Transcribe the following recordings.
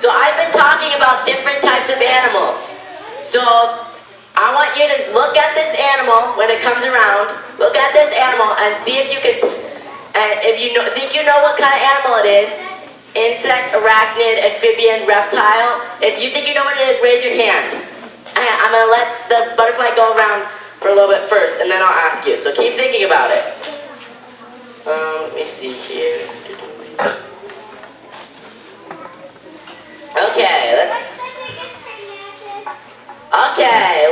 So I've been talking about different types of animals. So I want you to look at this animal when it comes around. Look at this animal and see if you can, if you think you know what kind of animal it is. Insect, arachnid, amphibian, reptile. If you think you know what it is, raise your hand. I'm going to let the butterfly go around for a little bit first, and then I'll ask you. So keep thinking about it. Let me see here. Okay,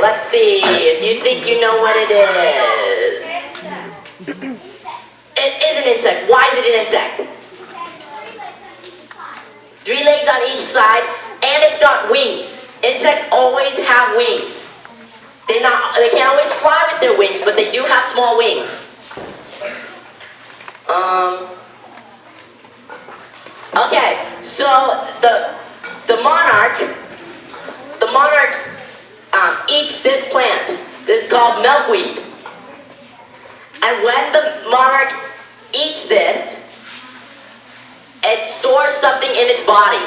let's see if you think you know what it is. It is an insect. Why is it an insect? 3 legs on each side, and it's got wings. Insects always have wings. They can't always fly with their wings, but they do have small wings. Okay, so the monarch eats this plant. This is called milkweed. And when the monarch eats this, it stores something in its body.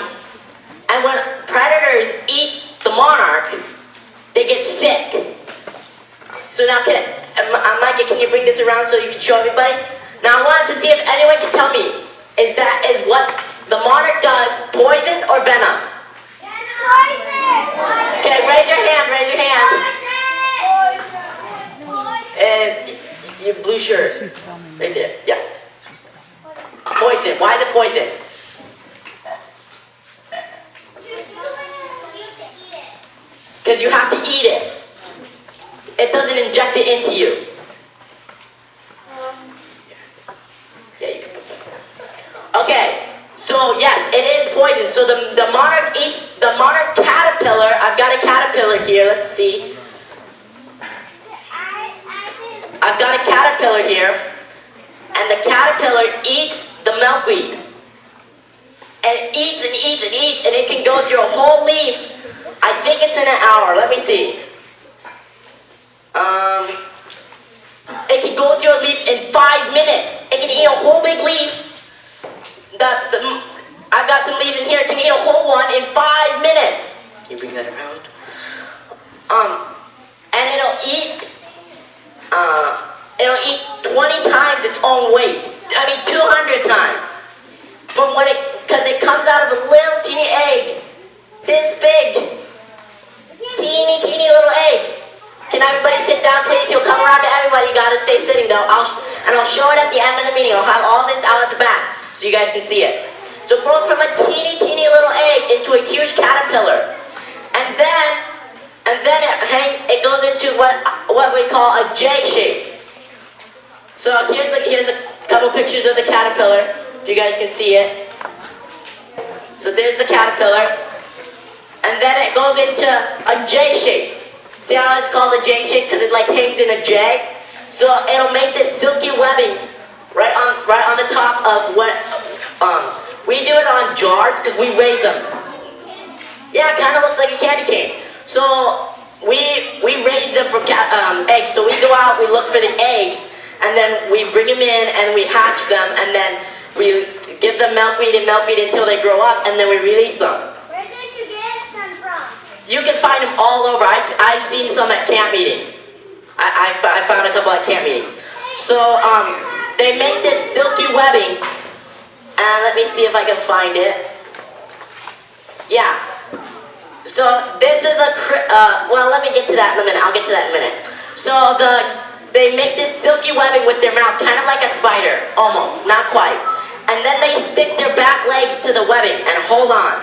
And when predators eat the monarch, they get sick. So now, Micah, can you bring this around so you can show everybody? Now I wanted to see if anyone can tell me, is what the monarch does poison or venom? Poison! Okay, raise your hand, And your blue shirt, right there, yeah. Poison, why is it poison? Because you have to eat it. It doesn't inject it into you. Yeah, you can put that. Okay, so yes, it is poison. So the monarch eats the monarch caterpillar. I've got a caterpillar here. Let's see. I've got a caterpillar here, and the caterpillar eats the milkweed. And it eats and eats and eats, and it can go through a whole leaf. I think it's in an hour. Let me see. It can go through a leaf in 5 minutes. It can eat a whole big leaf. I've got some leaves in here. It can eat a whole one in 5 minutes. Can you bring that around? And it'll eat 20 times its own weight. I mean 200 times. Because it comes out of a little teeny egg. This big. Teeny little egg. Can everybody sit down, please? You'll come around to everybody. You gotta stay sitting though. I'll show it at the end of the meeting. I'll have all this out at the back so you guys can see it. So it grows from a teeny little egg into a huge caterpillar. And then it goes into what we call a J shape. So here's a couple pictures of the caterpillar, if you guys can see it. So there's the caterpillar. And then it goes into a J shape. See how it's called a J shape? Because it like hangs in a J. So it'll make this silky webbing right on the top of what we do it on jars because we raise them. Yeah, it kind of looks like a candy cane. So we raise them from eggs. So we go out, we look for the eggs, and then we bring them in and we hatch them, and then we give them milkweed until they grow up, and then we release them. Where did you get them from? You can find them all over. I've seen some at Campmeeting. I found a couple at Campmeeting. So they make this silky webbing, and let me see if I can find it. Yeah. So this is well, let me get to that in a minute. I'll get to that in a minute. So they make this silky webbing with their mouth, kind of like a spider, almost, not quite. And then they stick their back legs to the webbing and hold on.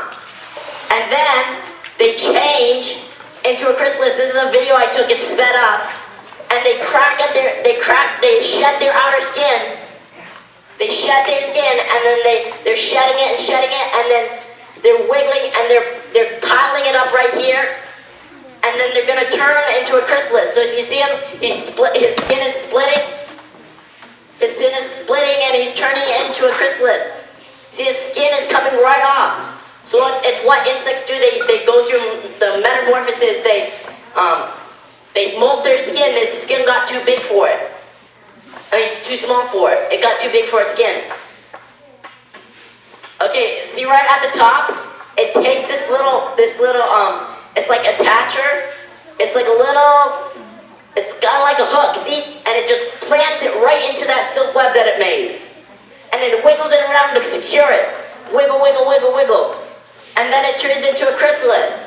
And then they change into a chrysalis. This is a video I took. It's sped up. And they shed their outer skin. They shed their skin, and then they're shedding it, and then they're wiggling, and they're piling it up right here. And then they're gonna turn into a chrysalis. So as you see him, his skin is splitting. His skin is splitting, and he's turning into a chrysalis. See, his skin is coming right off. So it's what insects do. They go through the metamorphosis. They molt their skin. The skin got too big for it. I mean, too small for it. It got too big for its skin. Okay, see right at the top? It takes the it's like attacher. It's like a little, it's got like a hook, see? And it just plants it right into that silk web that it made. And then it wiggles it around to secure it. Wiggle, wiggle, wiggle, wiggle. And then it turns into a chrysalis.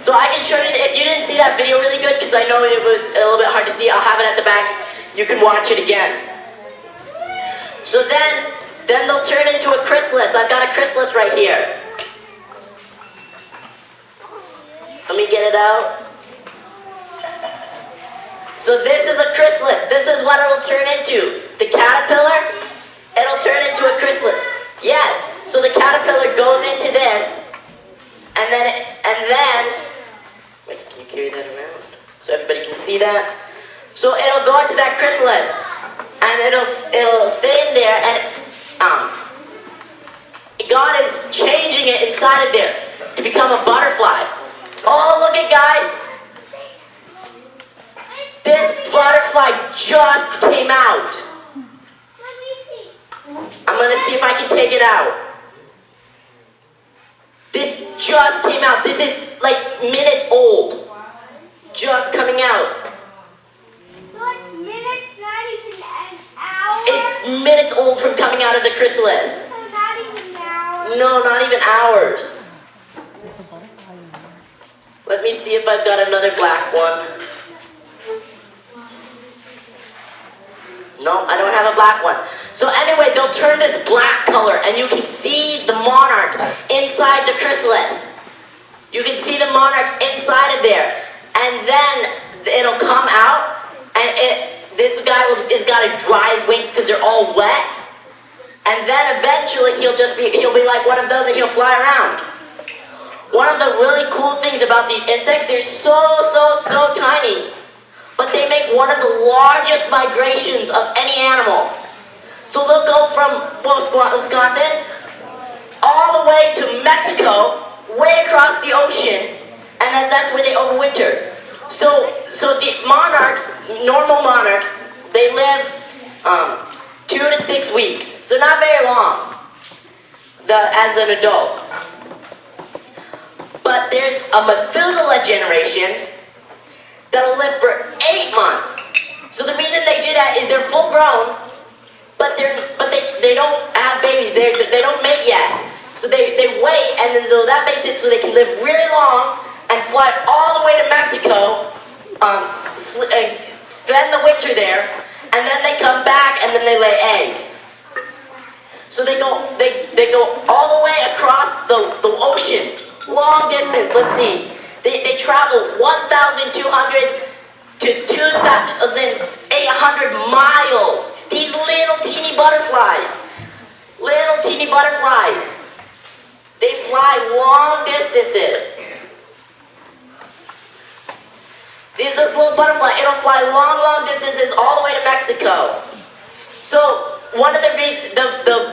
So I can show you, if you didn't see that video really good, because I know it was a little bit hard to see, I'll have it at the back. You can watch it again. So then they'll turn into a chrysalis. I've got a chrysalis right here. Let me get it out. So this is a chrysalis. This is what it'll turn into. The caterpillar, it'll turn into a chrysalis. Yes, so the caterpillar goes into this, and then, wait, can you carry that around? So everybody can see that? So it'll go into that chrysalis, and it'll stay in there, and God is changing it inside of there to become a butterfly. Oh, look at guys. This butterfly just came out. I'm gonna see if I can take it out. This just came out. This is like minutes old. Just coming out. So it's minutes, not even an hour? It's minutes old from coming out of the chrysalis. So not even hours? No, not even hours. Let me see if I've got another black one. No, I don't have a black one. So anyway, they'll turn this black color, and you can see the monarch inside the chrysalis. You can see the monarch inside of there. And then it'll come out, and this guy is got to dry his wings because they're all wet. And then eventually he'll be like one of those, and he'll fly around. One of the really cool things about these insects, they're so tiny, but they make one of the largest migrations of any animal. So they'll go from Wisconsin all the way to Mexico, way across the ocean, and that's where they overwinter. So the monarchs, normal monarchs, they live 2 to 6 weeks, so not very long as an adult. But there's a Methuselah generation that'll live for 8 months. So the reason they do that is they're full grown, but they don't have babies. They don't mate yet. So they wait, and then that makes it so they can live really long and fly all the way to Mexico, spend the winter there, and then they come back and then they lay eggs. So they go all the way across the ocean. Long distance, let's see. They travel 1,200 to 2,800 miles. These little teeny butterflies. They fly long distances. This little butterfly, it'll fly long distances all the way to Mexico. So one of the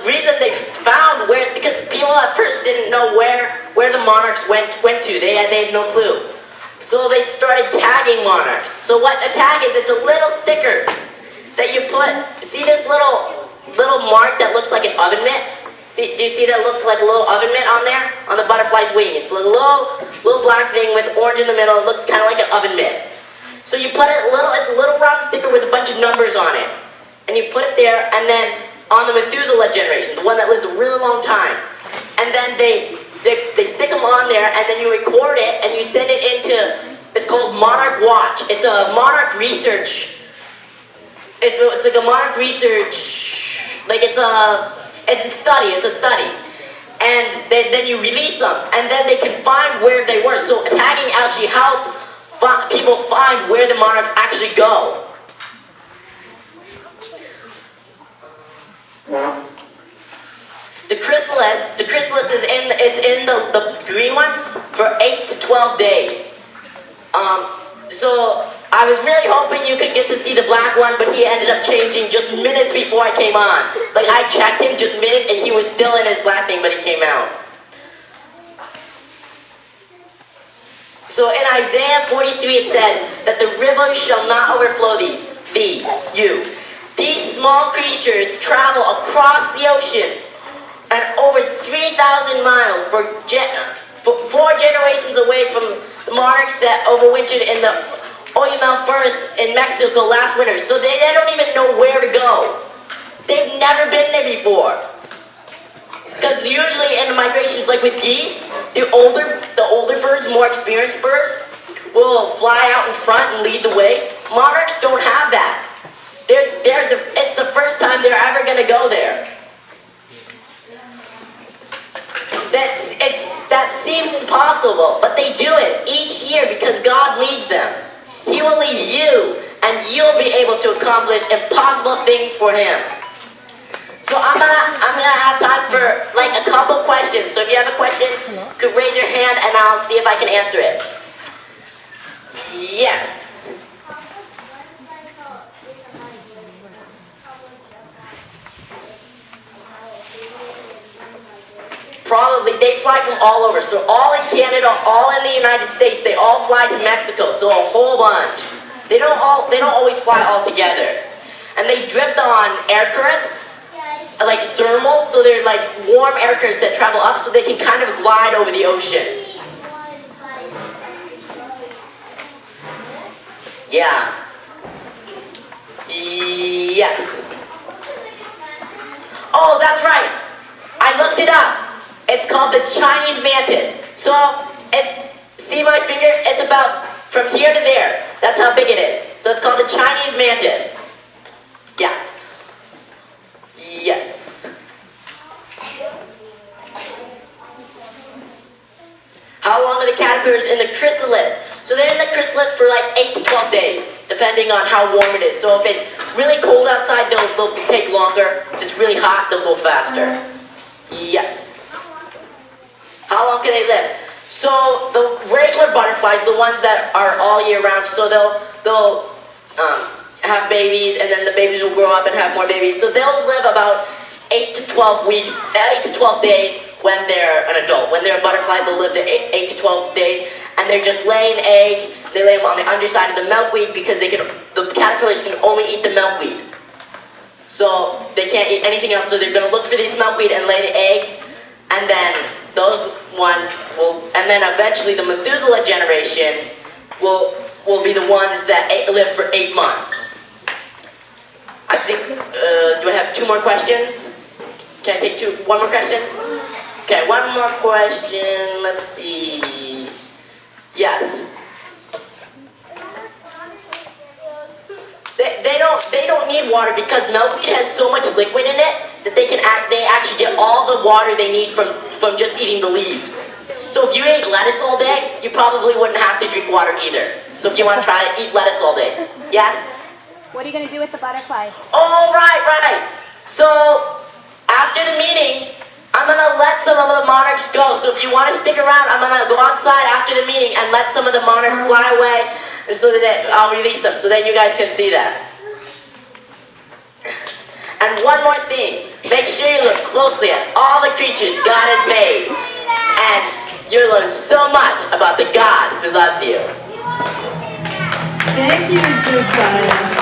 reason they found because people at first didn't know where the monarchs went to. They had no clue. So they started tagging monarchs. So what a tag is, it's a little sticker that you put. See this little mark that looks like an oven mitt? Do you see that looks like a little oven mitt on there? On the butterfly's wing. It's a little black thing with orange in the middle. It looks kind of like an oven mitt. So you put it's a little round sticker with a bunch of numbers on it. And you put it there, and then on the Methuselah generation, the one that lives a really long time, and then they stick them on there, and then you record it, and you send it into, it's called Monarch Watch. It's a Monarch research. It's like a Monarch research, like it's a study. And then you release them, and then they can find where they were. So tagging actually helped people find where the monarchs actually go. The chrysalis is in the green one for 8 to 12 days. So I was really hoping you could get to see the black one, but he ended up changing just minutes before I came on. Like I checked him just minutes, and he was still in his black thing, but he came out. So in Isaiah 43 it says that the rivers shall not overflow you. These small creatures travel across the ocean and over 3,000 miles for away from the monarchs that overwintered in the Oyamel forest in Mexico last winter. So they don't even know where to go. They've never been there before. Because usually in the migrations, like with geese, the older birds, more experienced birds, will fly out in front and lead the way. Monarchs don't have that. It's the first time they're ever going to go there. That seems impossible, but they do it each year because God leads them. He will lead you, and you'll be able to accomplish impossible things for Him. So I'm gonna have time for like a couple questions. So if you have a question, you could raise your hand, and I'll see if I can answer it. Yes. Probably, they fly from all over. So all in Canada, all in the United States, they all fly to Mexico. So a whole bunch. They don't always fly all together. And they drift on air currents, like thermals. So they're like warm air currents that travel up, so they can kind of glide over the ocean. Yeah. Yes. Oh, that's right. I looked it up. It's called the Chinese mantis. So, see my finger? It's about from here to there. That's how big it is. So it's called the Chinese mantis. Yeah. Yes. How long are the caterpillars in the chrysalis? So they're in the chrysalis for like 8 to 12 days, depending on how warm it is. So if it's really cold outside, they'll take longer. If it's really hot, they'll go faster. Yes. How long can they live? So the regular butterflies, the ones that are all year round, so they'll have babies, and then the babies will grow up and have more babies. So those live about 8 to 12 weeks, 8 to 12 days when they're an adult. When they're a butterfly, they'll live to 8 to 12 days, and they're just laying eggs. They lay them on the underside of the milkweed because the caterpillars can only eat the milkweed. So they can't eat anything else. So they're going to look for this milkweed and lay the eggs, and then those ones will, and then eventually the Methuselah generation will be the ones that live for 8 months. I think, do I have 2 more questions? Can I take one more question? Okay, one more question, let's see. Yes. They don't need water because milkweed has so much liquid in it that they actually get all the water they need from just eating the leaves. So if you ate lettuce all day, you probably wouldn't have to drink water either. So if you want to try it, eat lettuce all day. Yes? What are you going to do with the butterflies? Oh, right. So after the meeting, I'm going to let some of the monarchs go. So if you want to stick around, I'm going to go outside after the meeting and let some of the monarchs fly away, so that I'll release them so that you guys can see that. And one more thing, make sure you look closely at all the creatures God has made. And you'll learn so much about the God who loves you. Thank you, Josiah.